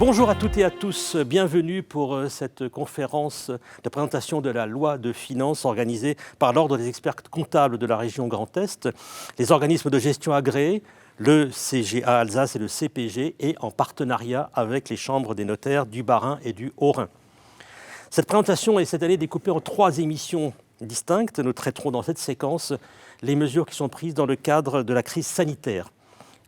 Bonjour à toutes et à tous, bienvenue pour cette conférence de présentation de la loi de finances organisée par l'Ordre des experts comptables de la région Grand Est, les organismes de gestion agréés, le CGA Alsace et le CPG, et en partenariat avec les chambres des notaires du Bas-Rhin et du Haut-Rhin. Cette présentation est cette année découpée en 3 émissions distinctes. Nous traiterons dans cette séquence les mesures qui sont prises dans le cadre de la crise sanitaire.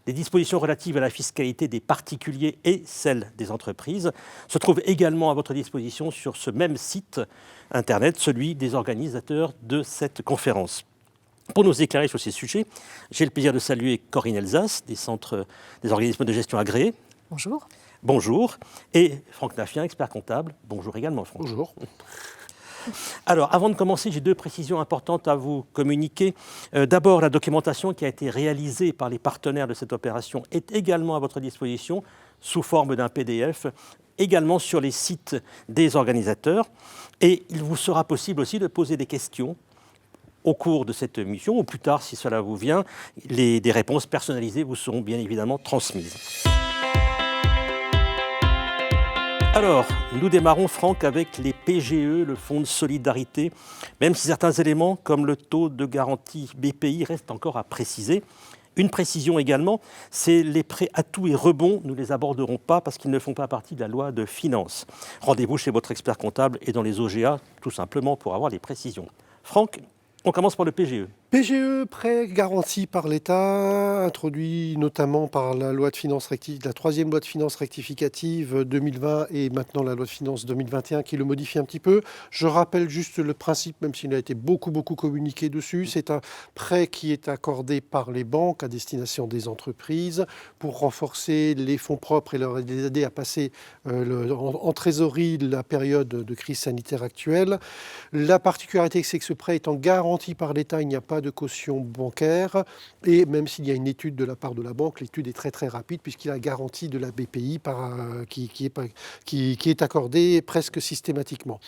Les dispositions relatives à la fiscalité des particuliers et celles des entreprises se trouvent également à votre disposition sur ce même site internet, celui des organisateurs de cette conférence. Pour nous éclairer sur ces sujets, j'ai le plaisir de saluer Corinne Elsass, des organismes de gestion agréés. Bonjour. Bonjour. Et Franck Naffien, expert comptable. Bonjour également, Franck. Bonjour. Alors, avant de commencer, j'ai 2 précisions importantes à vous communiquer. D'abord, la documentation qui a été réalisée par les partenaires de cette opération est également à votre disposition sous forme d'un PDF, également sur les sites des organisateurs. Et il vous sera possible aussi de poser des questions au cours de cette émission, ou plus tard, si cela vous vient. Des réponses personnalisées vous seront bien évidemment transmises. Alors, nous démarrons, Franck, avec les PGE, le Fonds de solidarité, même si certains éléments, comme le taux de garantie BPI, restent encore à préciser. Une précision également, c'est les prêts à tout et rebond. Nous ne les aborderons pas parce qu'ils ne font pas partie de la loi de finances. Rendez-vous chez votre expert comptable et dans les OGA, tout simplement pour avoir les précisions. Franck, on commence par le PGE. PGE, prêt garanti par l'État, introduit notamment par la loi de finances la troisième loi de finances rectificative 2020 et maintenant la loi de finances 2021 qui le modifie un petit peu. Je rappelle juste le principe, même s'il a été beaucoup communiqué dessus. C'est un prêt qui est accordé par les banques à destination des entreprises pour renforcer les fonds propres et leur aider à passer en trésorerie la période de crise sanitaire actuelle. La particularité, c'est que ce prêt étant garanti par l'État, il n'y a pas de caution bancaire, et même s'il y a une étude de la part de la banque, l'étude est très rapide puisqu'il y a la garantie de la BPI qui est accordée presque systématiquement.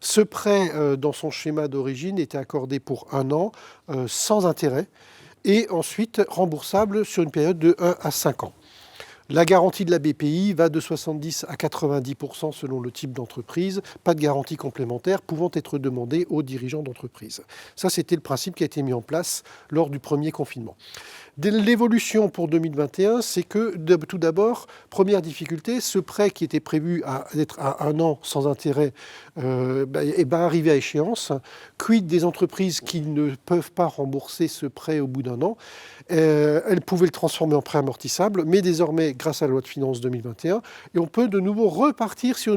Ce prêt, dans son schéma d'origine, était accordé pour 1 an, sans intérêt, et ensuite remboursable sur une période de 1 à 5 ans. La garantie de la BPI va de 70 à 90% selon le type d'entreprise, pas de garantie complémentaire pouvant être demandée aux dirigeants d'entreprise. Ça, c'était le principe qui a été mis en place lors du premier confinement. L'évolution pour 2021, c'est que tout d'abord, première difficulté, ce prêt qui était prévu d'être à 1 an sans intérêt va arriver à échéance. Quid des entreprises qui ne peuvent pas rembourser ce prêt au bout d'1 an? Elles pouvaient le transformer en prêt amortissable, mais désormais, grâce à la loi de finances 2021, et on peut de nouveau repartir sur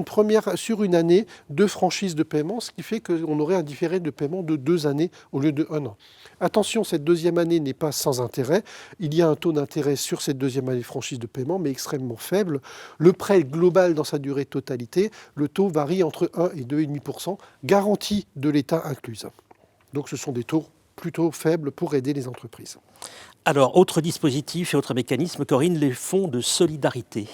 une année de franchise de paiement, ce qui fait qu'on aurait un différé de paiement de 2 années au lieu de 1 an. Attention, cette deuxième année n'est pas sans intérêt. Il y a un taux d'intérêt sur cette deuxième année de franchise de paiement, mais extrêmement faible. Le prêt global dans sa durée de totalité, le taux varie entre 1 et 2,5%, garantie de l'État incluse. Donc ce sont des taux plutôt faibles pour aider les entreprises. Alors, autre dispositif et autre mécanisme, Corinne, les fonds de solidarité.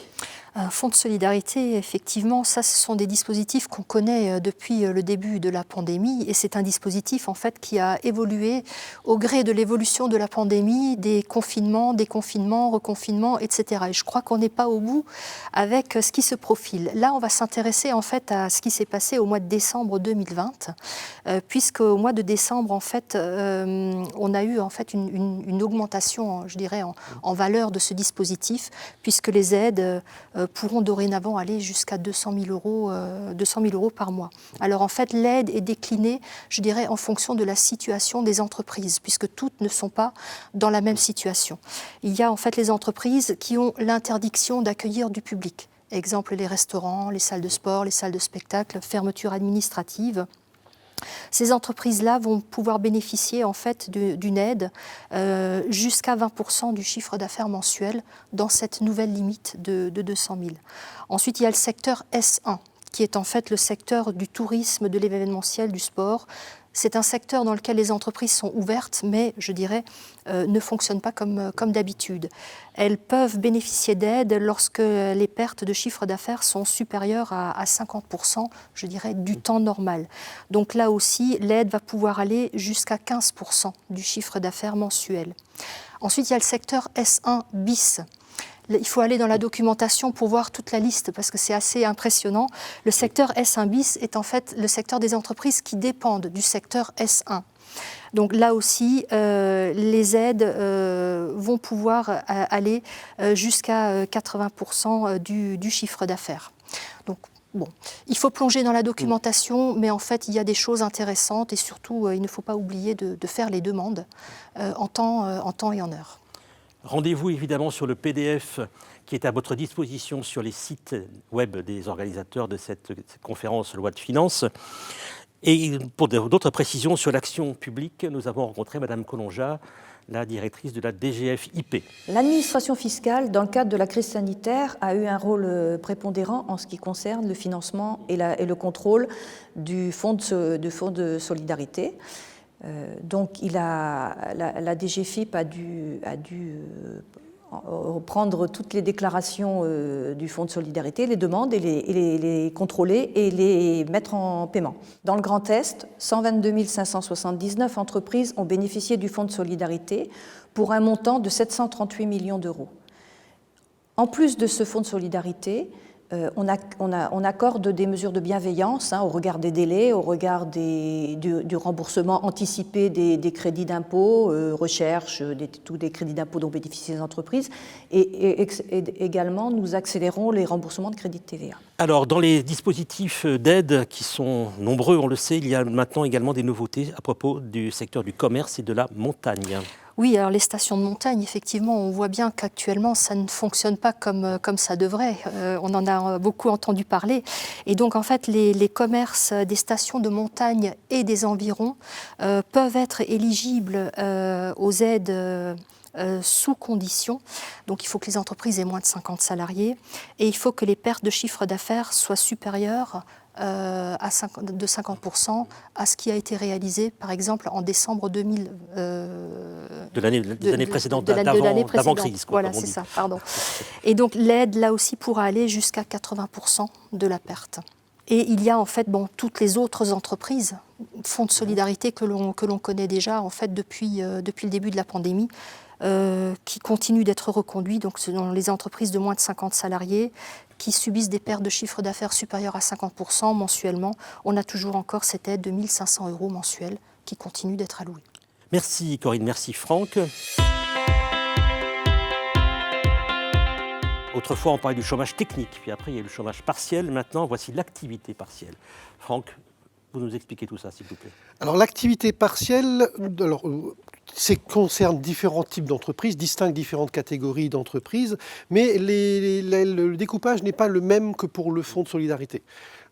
Un fonds de solidarité, effectivement, ce sont des dispositifs qu'on connaît depuis le début de la pandémie, et c'est un dispositif en fait qui a évolué au gré de l'évolution de la pandémie, des confinements, déconfinements, reconfinements, etc. Et je crois qu'on n'est pas au bout avec ce qui se profile. Là, on va s'intéresser en fait à ce qui s'est passé au mois de décembre 2020, puisque au mois de décembre, en fait, on a eu en fait une augmentation, je dirais, en valeur de ce dispositif, puisque les aides pourront dorénavant aller jusqu'à 200 000 euros par mois. Alors en fait, l'aide est déclinée, je dirais, en fonction de la situation des entreprises, puisque toutes ne sont pas dans la même situation. Il y a en fait les entreprises qui ont l'interdiction d'accueillir du public. Exemple, les restaurants, les salles de sport, les salles de spectacle, fermeture administrative. Ces entreprises-là vont pouvoir bénéficier en fait d'une aide jusqu'à 20% du chiffre d'affaires mensuel dans cette nouvelle limite de 200 000. Ensuite, il y a le secteur S1, qui est en fait le secteur du tourisme, de l'événementiel, du sport. C'est un secteur dans lequel les entreprises sont ouvertes, mais, je dirais, ne fonctionnent pas comme d'habitude. Elles peuvent bénéficier d'aide lorsque les pertes de chiffre d'affaires sont supérieures à 50%, je dirais, du temps normal. Donc là aussi, l'aide va pouvoir aller jusqu'à 15% du chiffre d'affaires mensuel. Ensuite, il y a le secteur S1 bis. il faut aller dans la documentation pour voir toute la liste parce que c'est assez impressionnant. Le secteur S1 bis est en fait le secteur des entreprises qui dépendent du secteur S1. Donc là aussi, les aides vont pouvoir aller jusqu'à 80% du chiffre d'affaires. Donc bon, il faut plonger dans la documentation, mais en fait, il y a des choses intéressantes et surtout, il ne faut pas oublier de faire les demandes en temps et en heure. Rendez-vous évidemment sur le PDF qui est à votre disposition sur les sites web des organisateurs de cette conférence Loi de finances. Et pour d'autres précisions sur l'action publique, nous avons rencontré Madame Collonja, la directrice de la DGFiP. L'administration fiscale, dans le cadre de la crise sanitaire, a eu un rôle prépondérant en ce qui concerne le financement et le contrôle du fonds de solidarité. Donc la DGFiP a dû prendre toutes les déclarations du Fonds de solidarité, les demandes et les contrôler et les mettre en paiement. Dans le Grand Est, 122 579 entreprises ont bénéficié du Fonds de solidarité pour un montant de 738 millions d'euros. En plus de ce Fonds de solidarité, on accorde des mesures de bienveillance au regard des délais, au regard du remboursement anticipé des crédits d'impôt, recherche, tous des crédits d'impôt dont bénéficient les entreprises, et également nous accélérons les remboursements de crédits de TVA. Alors, dans les dispositifs d'aide qui sont nombreux, on le sait, il y a maintenant également des nouveautés à propos du secteur du commerce et de la montagne. Oui, alors les stations de montagne, effectivement, on voit bien qu'actuellement, ça ne fonctionne pas comme ça devrait. On en a beaucoup entendu parler. Et donc, en fait, les commerces des stations de montagne et des environs peuvent être éligibles aux aides sous condition. Donc, il faut que les entreprises aient moins de 50 salariés et il faut que les pertes de chiffre d'affaires soient supérieures de 50% à ce qui a été réalisé, par exemple, en décembre 2000. De l'année précédente, d'avant-crise. Voilà, c'est ça, pardon. Et donc, l'aide, là aussi, pourra aller jusqu'à 80% de la perte. Et il y a, en fait, toutes les autres entreprises, fonds de solidarité que l'on connaît déjà, en fait, depuis le début de la pandémie, qui continuent d'être reconduits, donc selon les entreprises de moins de 50 salariés, qui subissent des pertes de chiffre d'affaires supérieures à 50% mensuellement. On a toujours encore cette aide de 1 500 € mensuels qui continue d'être allouée. Merci Corinne, merci Franck. Autrefois, on parlait du chômage technique, puis après, il y a eu le chômage partiel. Maintenant, voici l'activité partielle. Franck, vous nous expliquez tout ça, s'il vous plaît. Alors, l'activité partielle, concerne différents types d'entreprises, distingue différentes catégories d'entreprises, mais le découpage n'est pas le même que pour le fonds de solidarité.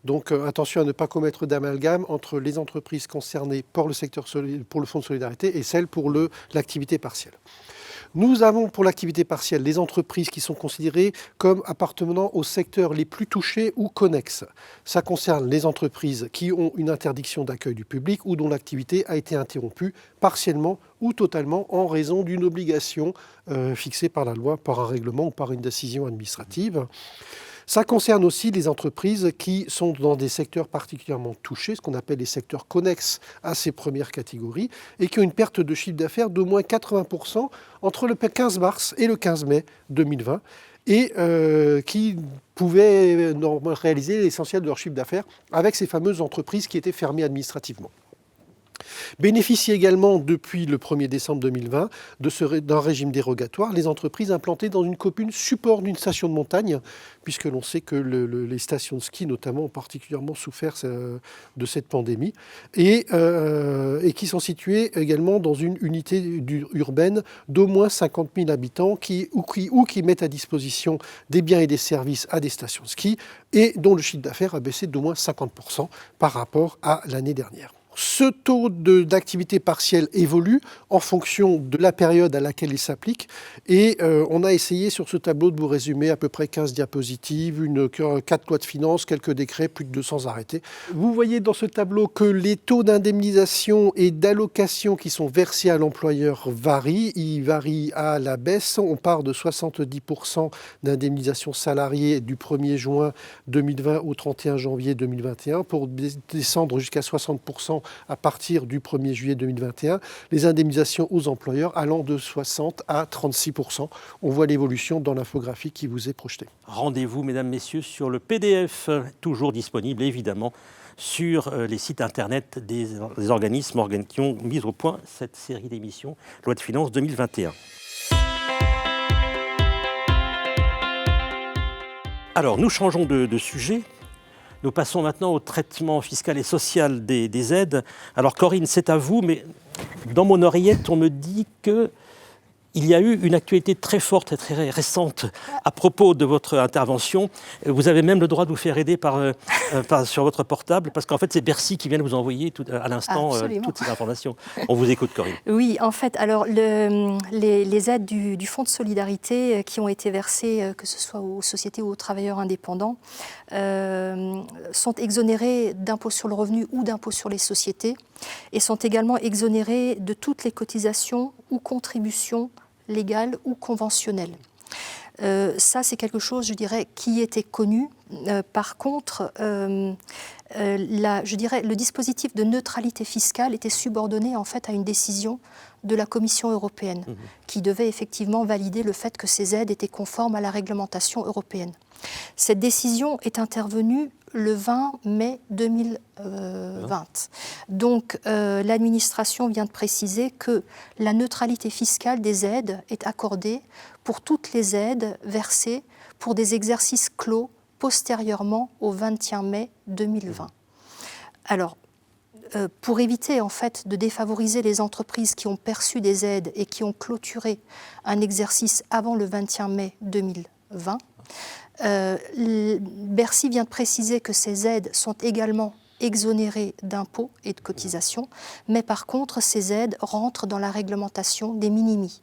Donc attention à ne pas commettre d'amalgame entre les entreprises concernées pour le fonds de solidarité et celles pour l'activité partielle. Nous avons pour l'activité partielle les entreprises qui sont considérées comme appartenant aux secteurs les plus touchés ou connexes. Ça concerne les entreprises qui ont une interdiction d'accueil du public ou dont l'activité a été interrompue partiellement ou totalement en raison d'une obligation fixée par la loi, par un règlement ou par une décision administrative. Ça concerne aussi les entreprises qui sont dans des secteurs particulièrement touchés, ce qu'on appelle les secteurs connexes à ces premières catégories, et qui ont une perte de chiffre d'affaires d'au moins 80% entre le 15 mars et le 15 mai 2020, et qui pouvaient réaliser l'essentiel de leur chiffre d'affaires avec ces fameuses entreprises qui étaient fermées administrativement. Bénéficient également depuis le 1er décembre 2020 d'un régime dérogatoire les entreprises implantées dans une commune support d'une station de montagne, puisque l'on sait que les stations de ski notamment ont particulièrement souffert de cette pandémie, et qui sont situées également dans une unité urbaine d'au moins 50 000 habitants ou qui mettent à disposition des biens et des services à des stations de ski et dont le chiffre d'affaires a baissé d'au moins 50% par rapport à l'année dernière. Ce taux d'activité partielle évolue en fonction de la période à laquelle il s'applique et on a essayé sur ce tableau de vous résumer à peu près 15 diapositives, 4 lois de finances, quelques décrets, plus de 200 arrêtés. Vous voyez dans ce tableau que les taux d'indemnisation et d'allocation qui sont versés à l'employeur varient. Ils varient à la baisse. On part de 70% d'indemnisation salariée du 1er juin 2020 au 31 janvier 2021 pour descendre jusqu'à 60% à partir du 1er juillet 2021, les indemnisations aux employeurs allant de 60 à 36%. On voit l'évolution dans l'infographie qui vous est projetée. Rendez-vous, mesdames, messieurs, sur le PDF, toujours disponible évidemment sur les sites internet des organismes qui ont mis au point cette série d'émissions Loi de finances 2021. Alors, nous changeons de sujet. Nous passons maintenant au traitement fiscal et social des aides. Alors, Corinne, c'est à vous, mais dans mon oreillette, on me dit que il y a eu une actualité très forte et très récente à propos de votre intervention. Vous avez même le droit de vous faire aider sur votre portable, parce qu'en fait, c'est Bercy qui vient de vous envoyer à l'instant toutes ces informations. On vous écoute, Corinne. Oui, en fait, alors les aides du Fonds de solidarité qui ont été versées, que ce soit aux sociétés ou aux travailleurs indépendants, sont exonérées d'impôt sur le revenu ou d'impôt sur les sociétés, et sont également exonérées de toutes les cotisations ou contributions légales ou conventionnelles. Ça, c'est quelque chose, je dirais, qui était connu. Par contre, je dirais, le dispositif de neutralité fiscale était subordonné en fait à une décision de la Commission européenne, qui devait effectivement valider le fait que ces aides étaient conformes à la réglementation européenne. Cette décision est intervenue le 20 mai 2020. Donc, l'administration vient de préciser que la neutralité fiscale des aides est accordée pour toutes les aides versées pour des exercices clos postérieurement au 21 mai 2020. Alors, pour éviter en fait de défavoriser les entreprises qui ont perçu des aides et qui ont clôturé un exercice avant le 21 mai 2020, Bercy vient de préciser que ces aides sont également exonérées d'impôts et de cotisations, mais par contre, ces aides rentrent dans la réglementation des minimis.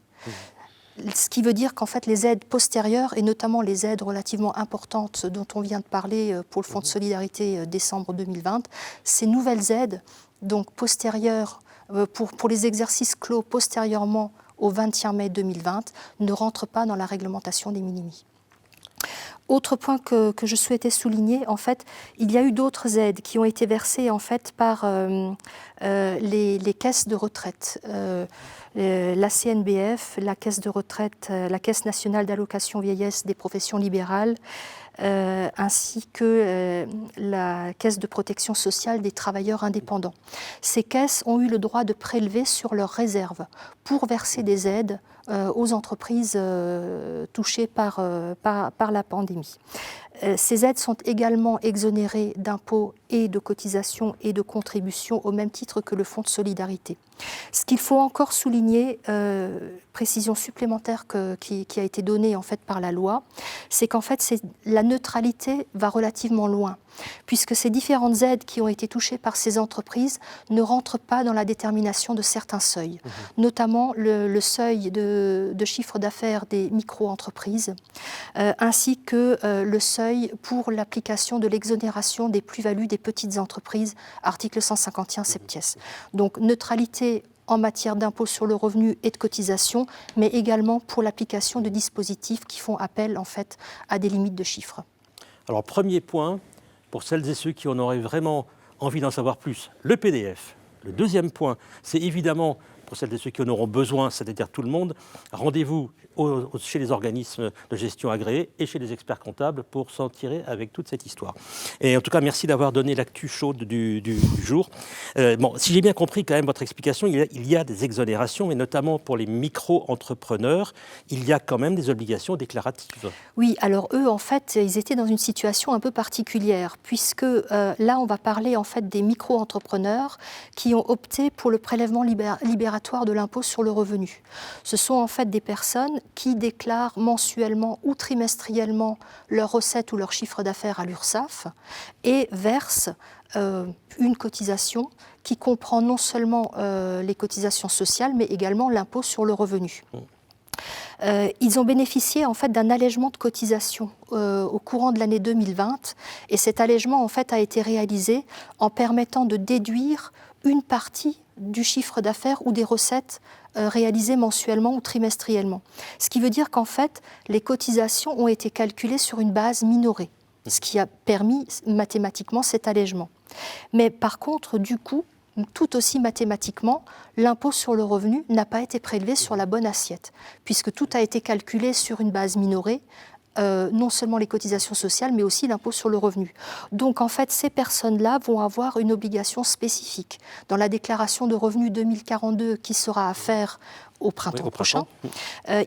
Ce qui veut dire qu'en fait, les aides postérieures, et notamment les aides relativement importantes dont on vient de parler pour le Fonds de solidarité décembre 2020, ces nouvelles aides, donc postérieures, pour les exercices clos postérieurement au 21 mai 2020, ne rentrent pas dans la réglementation des minimis. Autre point que je souhaitais souligner, en fait, il y a eu d'autres aides qui ont été versées en fait par les caisses de retraite. La CNBF, la caisse de retraite, la Caisse nationale d'allocation vieillesse des professions libérales, ainsi que la Caisse de protection sociale des travailleurs indépendants. Ces caisses ont eu le droit de prélever sur leurs réserves pour verser des aides aux entreprises touchées par la pandémie. Ces aides sont également exonérées d'impôts et de cotisations et de contributions au même titre que le Fonds de solidarité. Ce qu'il faut encore souligner, précision supplémentaire qui a été donnée en fait par la loi, c'est qu'en fait la neutralité va relativement loin, puisque ces différentes aides qui ont été touchées par ces entreprises ne rentrent pas dans la détermination de certains seuils, notamment le seuil de chiffre d'affaires des micro-entreprises, ainsi que le seuil pour l'application de l'exonération des plus-values des petites entreprises, article 151 septies. Donc neutralité en matière d'impôt sur le revenu et de cotisation, mais également pour l'application de dispositifs qui font appel en fait à des limites de chiffres. Alors premier point, pour celles et ceux qui en auraient vraiment envie d'en savoir plus, le PDF. Le deuxième point, c'est évidemment, pour celles et ceux qui en auront besoin, c'est-à-dire tout le monde, rendez-vous chez les organismes de gestion agréés et chez les experts comptables pour s'en tirer avec toute cette histoire. Et en tout cas, merci d'avoir donné l'actu chaude du jour. Bon, si j'ai bien compris quand même votre explication, il y a des exonérations, mais notamment pour les micro-entrepreneurs, il y a quand même des obligations déclaratives. Oui, alors eux, en fait, ils étaient dans une situation un peu particulière, puisque là, on va parler en fait des micro-entrepreneurs qui ont opté pour le prélèvement libératoire de l'impôt sur le revenu. Ce sont en fait des personnes qui déclarent mensuellement ou trimestriellement leurs recettes ou leur chiffre d'affaires à l'URSSAF et versent une cotisation qui comprend non seulement les cotisations sociales, mais également l'impôt sur le revenu. Ils ont bénéficié en fait d'un allègement de cotisation au courant de l'année 2020, et cet allègement en fait a été réalisé en permettant de déduire une partie du chiffre d'affaires ou des recettes réalisées mensuellement ou trimestriellement. Ce qui veut dire qu'en fait, les cotisations ont été calculées sur une base minorée, ce qui a permis mathématiquement cet allègement. Mais par contre, du coup, tout aussi mathématiquement, l'impôt sur le revenu n'a pas été prélevé sur la bonne assiette, puisque tout a été calculé sur une base minorée, non seulement les cotisations sociales, mais aussi l'impôt sur le revenu. Donc en fait, ces personnes-là vont avoir une obligation spécifique. Dans la déclaration de revenus 2042 qui sera à faire au printemps prochain,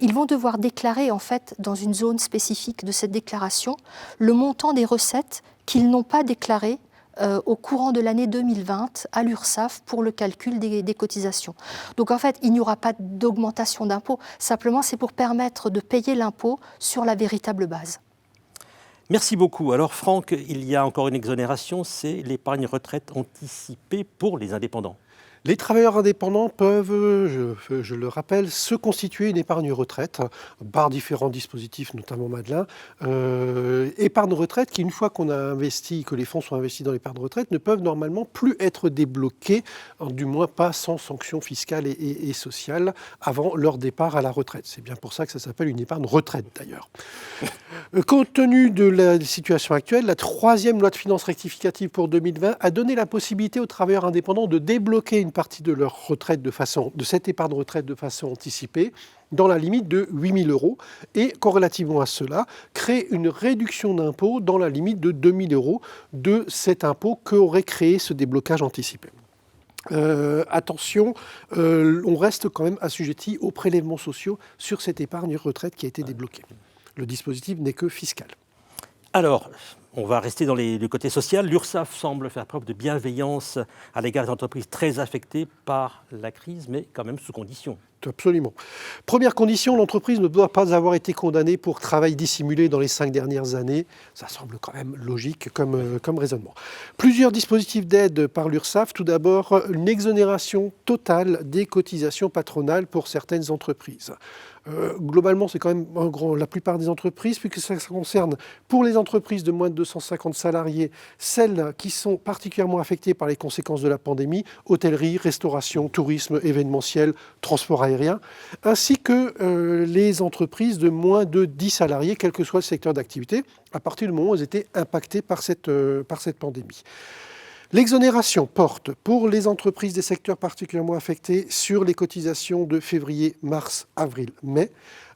ils vont devoir déclarer en fait dans une zone spécifique de cette déclaration le montant des recettes qu'ils n'ont pas déclarées au courant de l'année 2020 à l'URSSAF pour le calcul des cotisations. Donc en fait, il n'y aura pas d'augmentation d'impôt, simplement c'est pour permettre de payer l'impôt sur la véritable base. Merci beaucoup. Alors Franck, il y a encore une exonération, c'est l'épargne retraite anticipée pour les indépendants. Les travailleurs indépendants peuvent, je le rappelle, se constituer une épargne retraite par différents dispositifs, notamment Madelin. Épargne retraite qui, une fois qu'on a investi, que les fonds sont investis dans l'épargne retraite, ne peuvent normalement plus être débloqués, du moins pas sans sanction fiscale et sociale, avant leur départ à la retraite. C'est bien pour ça que ça s'appelle une épargne retraite d'ailleurs. Compte tenu de la situation actuelle, la troisième loi de finances rectificative pour 2020 a donné la possibilité aux travailleurs indépendants de débloquer une partie de leur retraite de cette épargne retraite de façon anticipée, dans la limite de 8 000 € et, corrélativement à cela, créer une réduction d'impôt dans la limite de 2 000 € de cet impôt qu'aurait créé ce déblocage anticipé. Attention, on reste quand même assujetti aux prélèvements sociaux sur cette épargne retraite qui a été débloquée. Le dispositif n'est que fiscal. Alors, on va rester dans le côté social. L'URSSAF semble faire preuve de bienveillance à l'égard des entreprises très affectées par la crise, mais quand même sous condition. Absolument. Première condition, l'entreprise ne doit pas avoir été condamnée pour travail dissimulé dans les 5 dernières années. Ça semble quand même logique comme raisonnement. Plusieurs dispositifs d'aide par l'URSSAF. Tout d'abord, une exonération totale des cotisations patronales pour certaines entreprises. Globalement, c'est quand même la plupart des entreprises, puisque ça concerne pour les entreprises de moins de 250 salariés, celles qui sont particulièrement affectées par les conséquences de la pandémie, hôtellerie, restauration, tourisme, événementiel, transport aérien, ainsi que les entreprises de moins de 10 salariés, quel que soit le secteur d'activité, à partir du moment où elles étaient impactées par cette pandémie. L'exonération porte pour les entreprises des secteurs particulièrement affectés sur les cotisations de février, mars, avril, mai,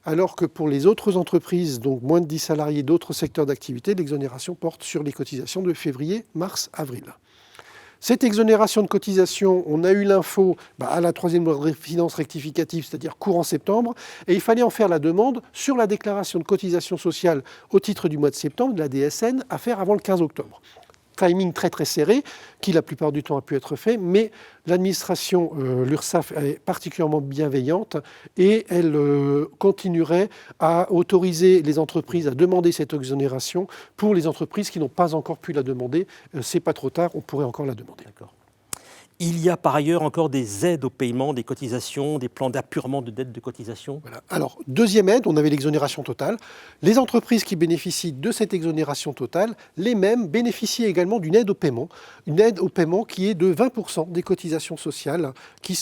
alors que pour les autres entreprises, donc moins de 10 salariés d'autres secteurs d'activité, l'exonération porte sur les cotisations de février, mars, avril. Cette exonération de cotisation, on a eu l'info à la troisième loi de finances rectificative, c'est-à-dire courant septembre, et il fallait en faire la demande sur la déclaration de cotisation sociale au titre du mois de septembre, de la DSN, à faire avant le 15 octobre. Timing très très serré, qui la plupart du temps a pu être fait, mais l'administration, l'URSSAF est particulièrement bienveillante et elle continuerait à autoriser les entreprises à demander cette exonération pour les entreprises qui n'ont pas encore pu la demander. C'est pas trop tard, on pourrait encore la demander. D'accord. Il y a par ailleurs encore des aides au paiement des cotisations, des plans d'appurement de dettes de cotisation. Voilà. Alors, deuxième aide, on avait l'exonération totale. Les entreprises qui bénéficient de cette exonération totale, les mêmes bénéficient également d'une aide au paiement. Une aide au paiement qui est de 20% des cotisations sociales qui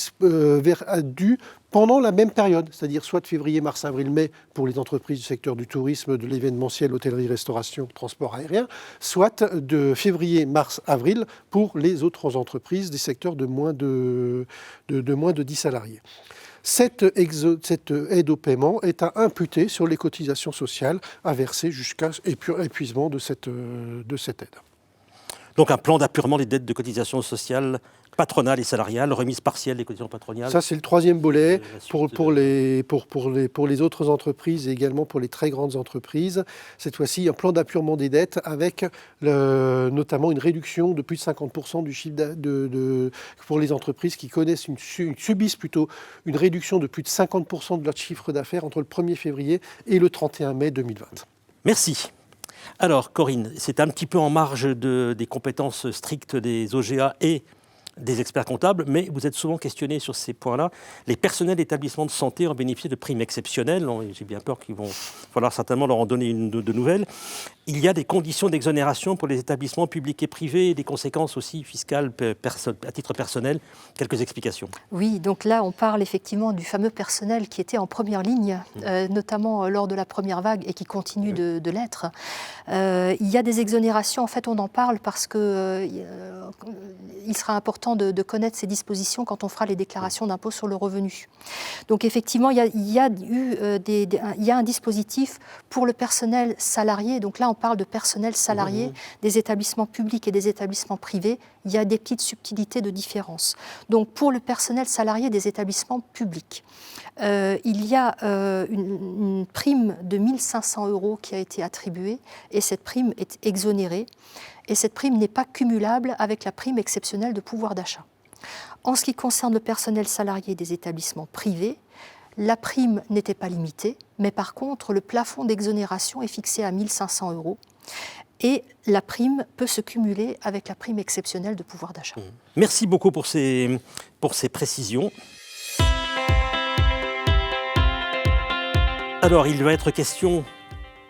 dues pendant la même période, c'est-à-dire soit de février, mars, avril, mai pour les entreprises du secteur du tourisme, de l'événementiel, hôtellerie, restauration, transport aérien, soit de février, mars, avril pour les autres entreprises des secteurs de moins de 10 salariés. Cette aide au paiement est à imputer sur les cotisations sociales à verser jusqu'à épuisement de cette aide. Donc un plan d'appurement des dettes de cotisation sociale patronale et salariale, remise partielle des cotisations patronales. Ça, c'est le troisième volet pour les autres entreprises et également pour les très grandes entreprises. Cette fois-ci, un plan d'appurement des dettes avec notamment une réduction de plus de 50% du chiffre pour les entreprises qui connaissent subissent plutôt une réduction de plus de 50% de leur chiffre d'affaires entre le 1er février et le 31 mai 2020. Merci. Alors, Corinne, c'est un petit peu en marge des compétences strictes des OGA et des experts comptables, mais vous êtes souvent questionné sur ces points-là. Les personnels d'établissements de santé ont bénéficié de primes exceptionnelles. J'ai bien peur qu'il va falloir certainement leur en donner de nouvelles. Il y a des conditions d'exonération pour les établissements publics et privés et des conséquences aussi fiscales à titre personnel. Quelques explications. Oui, donc là, on parle effectivement du fameux personnel qui était en première ligne, notamment lors de la première vague et qui continue de l'être. Il y a des exonérations, en fait, on en parle parce qu'il sera important important de connaître ces dispositions quand on fera les déclarations d'impôt sur le revenu. Donc effectivement, il y a un dispositif pour le personnel salarié. Donc là, on parle de personnel salarié des établissements publics et des établissements privés. Il y a des petites subtilités de différence. Donc pour le personnel salarié des établissements publics, il y a une prime de 1 500 € qui a été attribuée et cette prime est exonérée. Et cette prime n'est pas cumulable avec la prime exceptionnelle de pouvoir d'achat. En ce qui concerne le personnel salarié des établissements privés, la prime n'était pas limitée, mais par contre, le plafond d'exonération est fixé à 1 500 € et la prime peut se cumuler avec la prime exceptionnelle de pouvoir d'achat. Merci beaucoup pour ces précisions. Alors, il va être question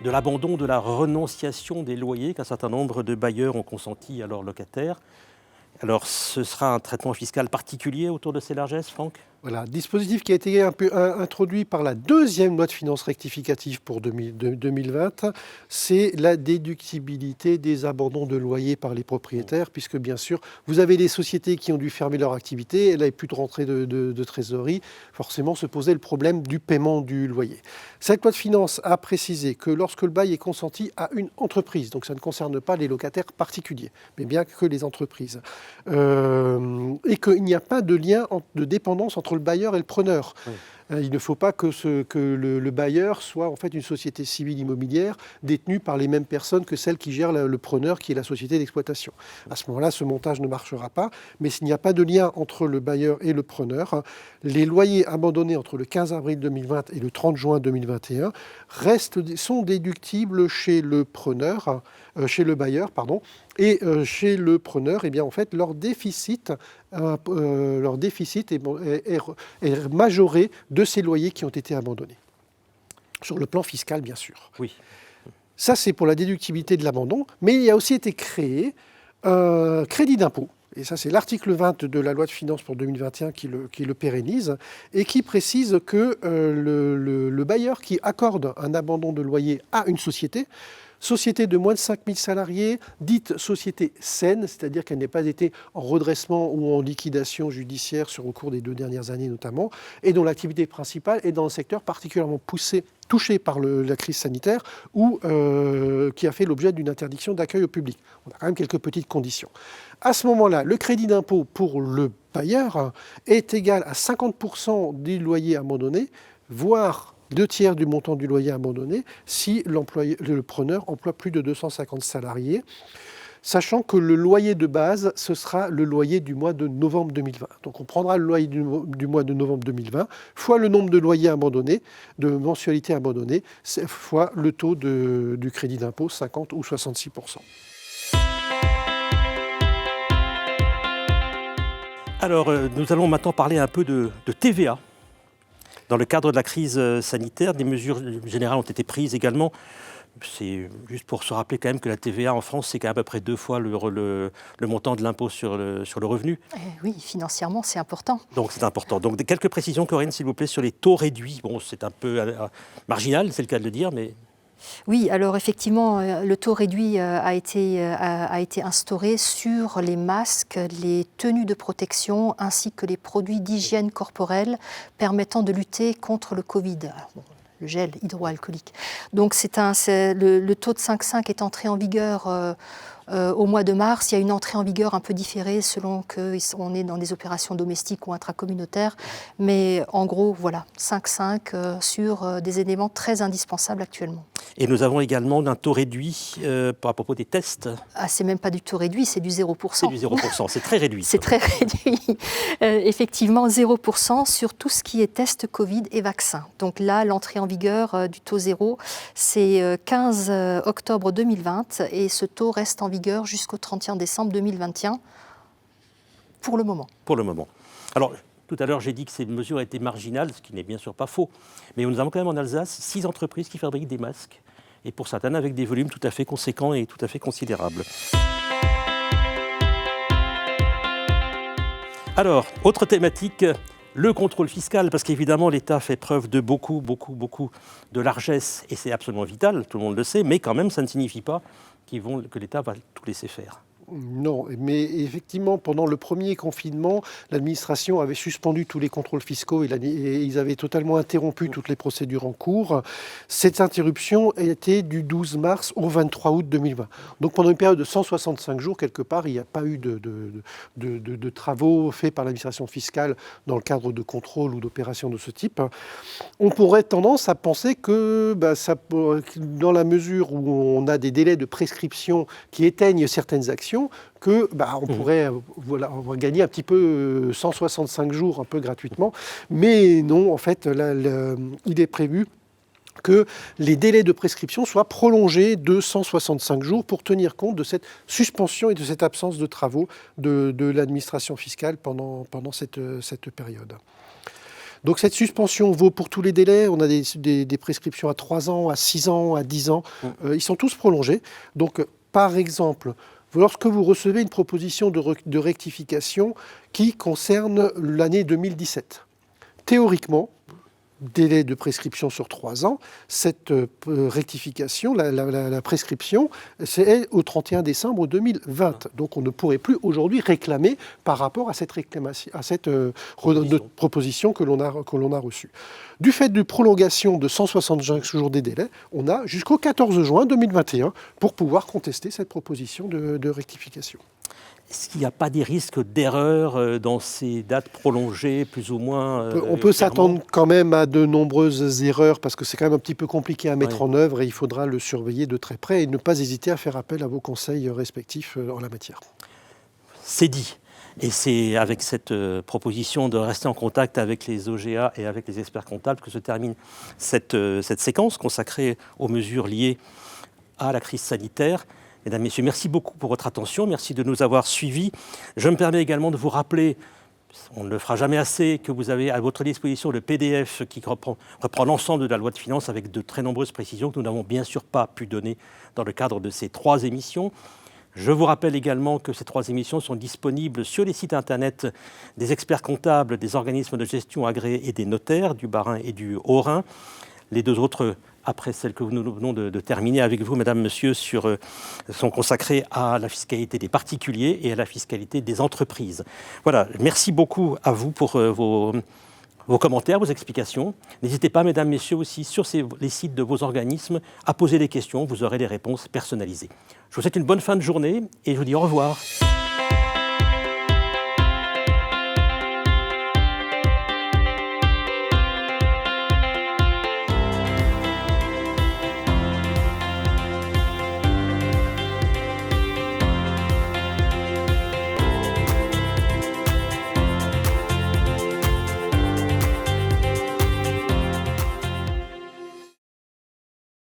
de l'abandon, de la renonciation des loyers qu'un certain nombre de bailleurs ont consenti à leurs locataires. Alors, ce sera un traitement fiscal particulier autour de ces largesses, Franck ? Voilà, dispositif qui a été un peu introduit par la deuxième loi de finances rectificative pour 2020, c'est la déductibilité des abandons de loyers par les propriétaires, puisque bien sûr, vous avez des sociétés qui ont dû fermer leur activité, elles n'avaient plus de rentrée de trésorerie, forcément se posait le problème du paiement du loyer. Cette loi de finances a précisé que lorsque le bail est consenti à une entreprise, donc ça ne concerne pas les locataires particuliers, mais bien que les entreprises, et qu'il n'y a pas de lien de dépendance entre le bailleur et le preneur. Oui. Il ne faut pas que le bailleur soit en fait une société civile immobilière détenue par les mêmes personnes que celle qui gère le preneur, qui est la société d'exploitation. À ce moment-là, ce montage ne marchera pas. Mais s'il n'y a pas de lien entre le bailleur et le preneur, les loyers abandonnés entre le 15 avril 2020 et le 30 juin 2021 sont déductibles chez le preneur, chez le bailleur, pardon, et chez le preneur, eh bien, en fait, leur déficit est majoré de ces loyers qui ont été abandonnés. Sur le plan fiscal, bien sûr. Oui. Ça, c'est pour la déductibilité de l'abandon, mais il a aussi été créé un crédit d'impôt. Et ça, c'est l'article 20 de la loi de finances pour 2021 qui le pérennise et qui précise que le bailleur qui accorde un abandon de loyer à une société de moins de 5 000 salariés, dite société saine, c'est-à-dire qu'elle n'ait pas été en redressement ou en liquidation judiciaire au cours des 2 dernières années notamment, et dont l'activité principale est dans un secteur particulièrement touché par la crise sanitaire ou qui a fait l'objet d'une interdiction d'accueil au public. On a quand même quelques petites conditions. À ce moment-là, le crédit d'impôt pour le bailleur est égal à 50% du loyer abandonné, voire 2/3 du montant du loyer abandonné si le preneur emploie plus de 250 salariés, sachant que le loyer de base, ce sera le loyer du mois de novembre 2020. Donc on prendra le loyer du mois de novembre 2020, fois le nombre de loyers abandonnés, de mensualités abandonnées, fois le taux du crédit d'impôt, 50 ou 66%. Alors, nous allons maintenant parler un peu de TVA. Dans le cadre de la crise sanitaire, des mesures générales ont été prises également. C'est juste pour se rappeler quand même que la TVA en France, c'est quand même à peu près 2 fois le montant de l'impôt sur le revenu. Oui, financièrement, c'est important. Donc c'est important. Donc quelques précisions, Corinne, s'il vous plaît, sur les taux réduits. Bon, c'est un peu marginal, c'est le cas de le dire, mais... Oui, alors effectivement, le taux réduit a été instauré sur les masques, les tenues de protection ainsi que les produits d'hygiène corporelle permettant de lutter contre le Covid. Le gel hydroalcoolique. Donc le taux de 5,5 est entré en vigueur au mois de mars. Il y a une entrée en vigueur un peu différée selon qu'on est dans des opérations domestiques ou intracommunautaires. Mais en gros, voilà, 5,5 sur des éléments très indispensables actuellement. Et nous avons également un taux réduit à propos des tests. Ah, c'est même pas du taux réduit, c'est du 0%. C'est du 0%, c'est très réduit. C'est très réduit. Effectivement, 0% sur tout ce qui est test Covid et vaccin. Donc là, l'entrée en vigueur du taux 0, c'est 15 octobre 2020 et ce taux reste en vigueur jusqu'au 31 décembre 2021 pour le moment. Pour le moment. Alors, tout à l'heure, j'ai dit que ces mesures étaient marginales, ce qui n'est bien sûr pas faux. Mais nous avons quand même en Alsace 6 entreprises qui fabriquent des masques, et pour certaines avec des volumes tout à fait conséquents et tout à fait considérables. Alors, autre thématique, le contrôle fiscal, parce qu'évidemment l'État fait preuve de beaucoup de largesse, et c'est absolument vital, tout le monde le sait, mais quand même ça ne signifie pas que l'État va tout laisser faire. Non, mais effectivement, pendant le premier confinement, l'administration avait suspendu tous les contrôles fiscaux et ils avaient totalement interrompu toutes les procédures en cours. Cette interruption était du 12 mars au 23 août 2020. Donc pendant une période de 165 jours, quelque part, il n'y a pas eu de travaux faits par l'administration fiscale dans le cadre de contrôles ou d'opérations de ce type. On pourrait tendance à penser que dans la mesure où on a des délais de prescription qui éteignent certaines actions, que on pourrait on va gagner un petit peu 165 jours un peu gratuitement. Mais non, en fait, là, il est prévu que les délais de prescription soient prolongés de 165 jours pour tenir compte de cette suspension et de cette absence de travaux de l'administration fiscale pendant cette période. Donc cette suspension vaut pour tous les délais. On a des prescriptions à 3 ans, à 6 ans, à 10 ans. Ils sont tous prolongés. Donc par exemple, lorsque vous recevez une proposition de rectification qui concerne l'année 2017, théoriquement, délai de prescription sur 3 ans, cette rectification, la prescription, c'est au 31 décembre 2020. Donc on ne pourrait plus aujourd'hui réclamer par rapport à cette proposition que l'on a reçue. Du fait de prolongation de 165 jours des délais, on a jusqu'au 14 juin 2021 pour pouvoir contester cette proposition de rectification. Est-ce qu'il n'y a pas des risques d'erreur dans ces dates prolongées, plus ou moins On peut s'attendre quand même à de nombreuses erreurs parce que c'est quand même un petit peu compliqué à mettre en œuvre et il faudra le surveiller de très près et ne pas hésiter à faire appel à vos conseils respectifs en la matière. C'est dit. Et c'est avec cette proposition de rester en contact avec les OGA et avec les experts comptables que se termine cette séquence consacrée aux mesures liées à la crise sanitaire. Mesdames, Messieurs, merci beaucoup pour votre attention, merci de nous avoir suivis. Je me permets également de vous rappeler, on ne le fera jamais assez, que vous avez à votre disposition le PDF qui reprend l'ensemble de la loi de finances avec de très nombreuses précisions que nous n'avons bien sûr pas pu donner dans le cadre de ces 3 émissions. Je vous rappelle également que ces 3 émissions sont disponibles sur les sites internet des experts comptables, des organismes de gestion agréés et des notaires du Bas-Rhin et du Haut-Rhin. Les 2 autres, après celle que nous venons de terminer avec vous, mesdames, messieurs, sont consacrées à la fiscalité des particuliers et à la fiscalité des entreprises. Voilà, merci beaucoup à vous pour vos commentaires, vos explications. N'hésitez pas, mesdames, messieurs, aussi sur les sites de vos organismes à poser des questions. Vous aurez des réponses personnalisées. Je vous souhaite une bonne fin de journée et je vous dis au revoir.